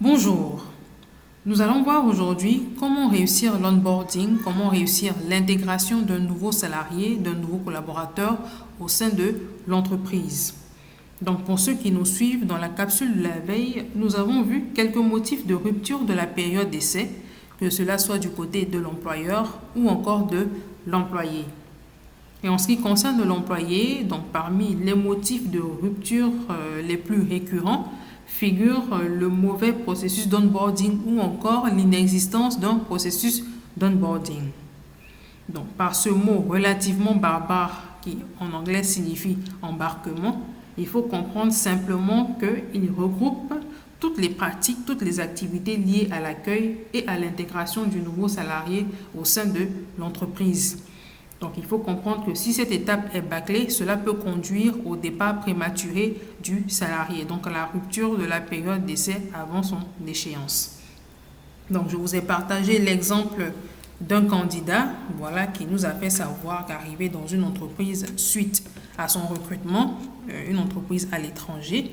Bonjour, nous allons voir aujourd'hui comment réussir l'onboarding, comment réussir l'intégration d'un nouveau salarié, d'un nouveau collaborateur au sein de l'entreprise. Donc pour ceux qui nous suivent dans la capsule de la veille, nous avons vu quelques motifs de rupture de la période d'essai, que cela soit du côté de l'employeur ou encore de l'employé. Et en ce qui concerne l'employé, donc parmi les motifs de rupture les plus récurrents, figure le mauvais processus d'onboarding ou encore l'inexistence d'un processus d'onboarding. Donc, par ce mot relativement barbare qui en anglais signifie embarquement, il faut comprendre simplement qu'il regroupe toutes les pratiques, toutes les activités liées à l'accueil et à l'intégration du nouveau salarié au sein de l'entreprise. Donc, il faut comprendre que si cette étape est bâclée, cela peut conduire au départ prématuré du salarié, donc à la rupture de la période d'essai avant son échéance. Donc, je vous ai partagé l'exemple d'un candidat, qui nous a fait savoir qu'arrivé dans une entreprise suite à son recrutement, une entreprise à l'étranger,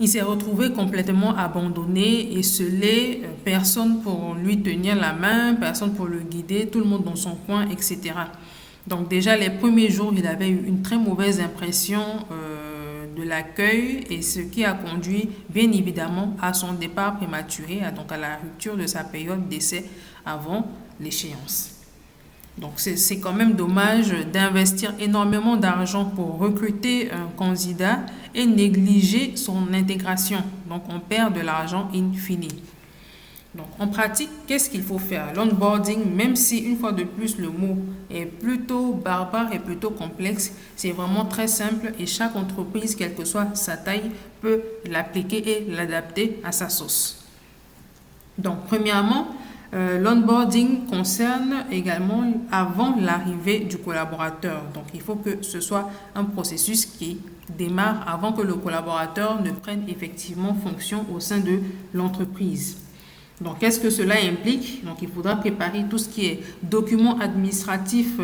il s'est retrouvé complètement abandonné, esselé, personne pour lui tenir la main, personne pour le guider, tout le monde dans son coin, etc. Donc déjà les premiers jours, il avait eu une très mauvaise impression de l'accueil et ce qui a conduit bien évidemment à son départ prématuré, donc à la rupture de sa période d'essai avant l'échéance. Donc c'est quand même dommage d'investir énormément d'argent pour recruter un candidat et négliger son intégration. Donc on perd de l'argent in fine. Donc en pratique, qu'est-ce qu'il faut faire? L'onboarding, même si une fois de plus le mot est plutôt barbare et plutôt complexe, c'est vraiment très simple et chaque entreprise, quelle que soit sa taille, peut l'appliquer et l'adapter à sa sauce. Donc premièrement, l'onboarding concerne également avant l'arrivée du collaborateur. Donc, il faut que ce soit un processus qui démarre avant que le collaborateur ne prenne effectivement fonction au sein de l'entreprise. Donc, qu'est-ce que cela implique? Donc, il faudra préparer tout ce qui est documents administratifs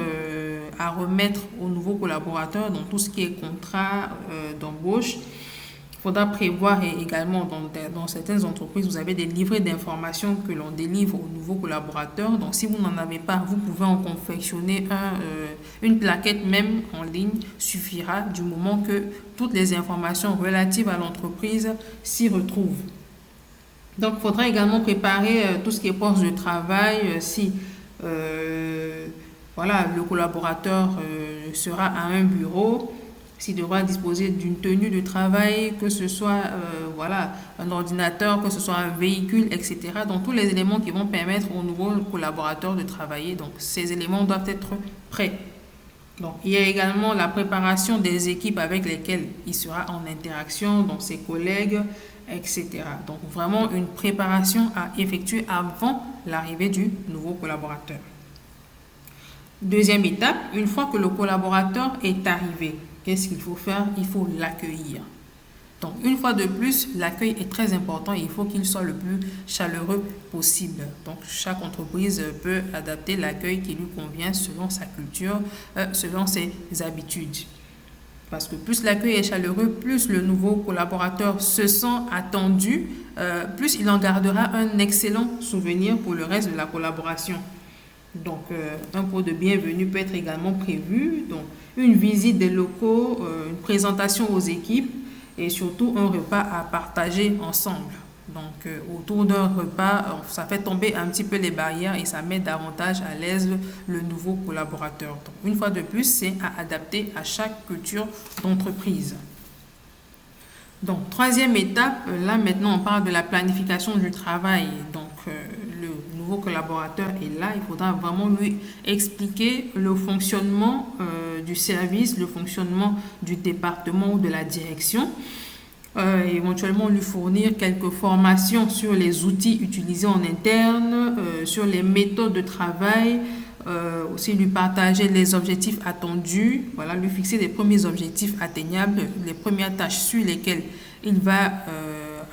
à remettre au nouveau collaborateur, donc tout ce qui est contrat d'embauche. Il faudra prévoir également dans certaines entreprises, vous avez des livrets d'informations que l'on délivre aux nouveaux collaborateurs. Donc, si vous n'en avez pas, vous pouvez en confectionner une plaquette même en ligne suffira du moment que toutes les informations relatives à l'entreprise s'y retrouvent. Donc, il faudra également préparer tout ce qui est poste de travail. Si le collaborateur sera à un bureau, s'il devra disposer d'une tenue de travail, que ce soit un ordinateur, que ce soit un véhicule, etc. Donc, tous les éléments qui vont permettre aux nouveaux collaborateurs de travailler. Donc, ces éléments doivent être prêts. Donc, il y a également la préparation des équipes avec lesquelles il sera en interaction, donc ses collègues, etc. Donc, vraiment une préparation à effectuer avant l'arrivée du nouveau collaborateur. Deuxième étape, une fois que le collaborateur est arrivé, qu'est-ce qu'il faut faire? Il faut l'accueillir. Donc, une fois de plus, l'accueil est très important et il faut qu'il soit le plus chaleureux possible. Donc, chaque entreprise peut adapter l'accueil qui lui convient selon sa culture, selon ses habitudes. Parce que plus l'accueil est chaleureux, plus le nouveau collaborateur se sent attendu, plus il en gardera un excellent souvenir pour le reste de la collaboration. Donc, un pot de bienvenue peut être également prévu. Donc, une visite des locaux, une présentation aux équipes et surtout un repas à partager ensemble. Donc, autour d'un repas, ça fait tomber un petit peu les barrières et ça met davantage à l'aise le nouveau collaborateur. Donc, une fois de plus, c'est à adapter à chaque culture d'entreprise. Donc, troisième étape, là maintenant on parle de la planification du travail. Donc, le nouveau collaborateur est là, il faudra vraiment lui expliquer le fonctionnement du service, le fonctionnement du département ou de la direction. Éventuellement lui fournir quelques formations sur les outils utilisés en interne, sur les méthodes de travail, aussi lui partager les objectifs attendus, lui fixer les premiers objectifs atteignables, les premières tâches sur lesquelles il va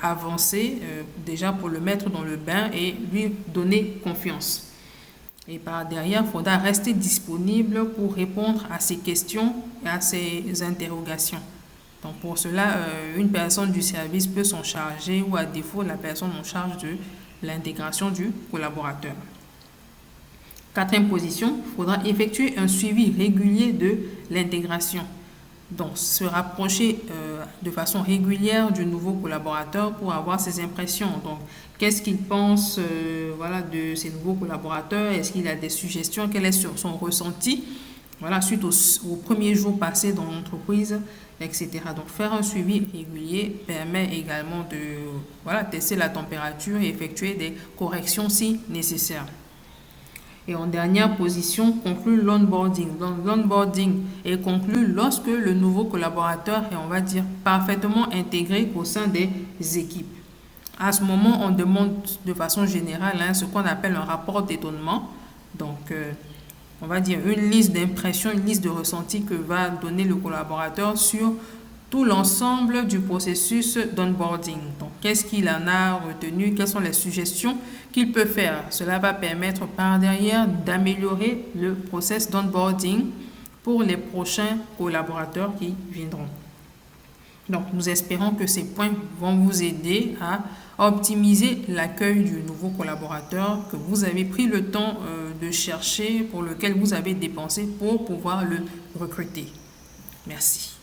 avancer déjà pour le mettre dans le bain et lui donner confiance. Et par derrière, il faudra rester disponible pour répondre à ses questions et à ses interrogations. Donc pour cela, une personne du service peut s'en charger ou à défaut la personne en charge de l'intégration du collaborateur. Quatrième position, il faudra effectuer un suivi régulier de l'intégration. Donc se rapprocher de façon régulière du nouveau collaborateur pour avoir ses impressions. Donc qu'est-ce qu'il pense voilà, de ces nouveaux collaborateurs? Est-ce qu'il a des suggestions? Quel est son ressenti? Voilà, suite au premier jour passé dans l'entreprise, etc. Donc, faire un suivi régulier permet également de voilà, tester la température et effectuer des corrections si nécessaire. Et en dernière position, conclure l'onboarding. Donc, l'onboarding est conclu lorsque le nouveau collaborateur est, on va dire, parfaitement intégré au sein des équipes. À ce moment, on demande de façon générale ce qu'on appelle un rapport d'étonnement. Donc, on va dire une liste d'impressions, une liste de ressentis que va donner le collaborateur sur tout l'ensemble du processus d'onboarding. Donc, qu'est-ce qu'il en a retenu? Quelles sont les suggestions qu'il peut faire? Cela va permettre par derrière d'améliorer le process d'onboarding pour les prochains collaborateurs qui viendront. Donc, nous espérons que ces points vont vous aider à optimiser l'accueil du nouveau collaborateur que vous avez pris le temps de chercher, pour lequel vous avez dépensé pour pouvoir le recruter. Merci.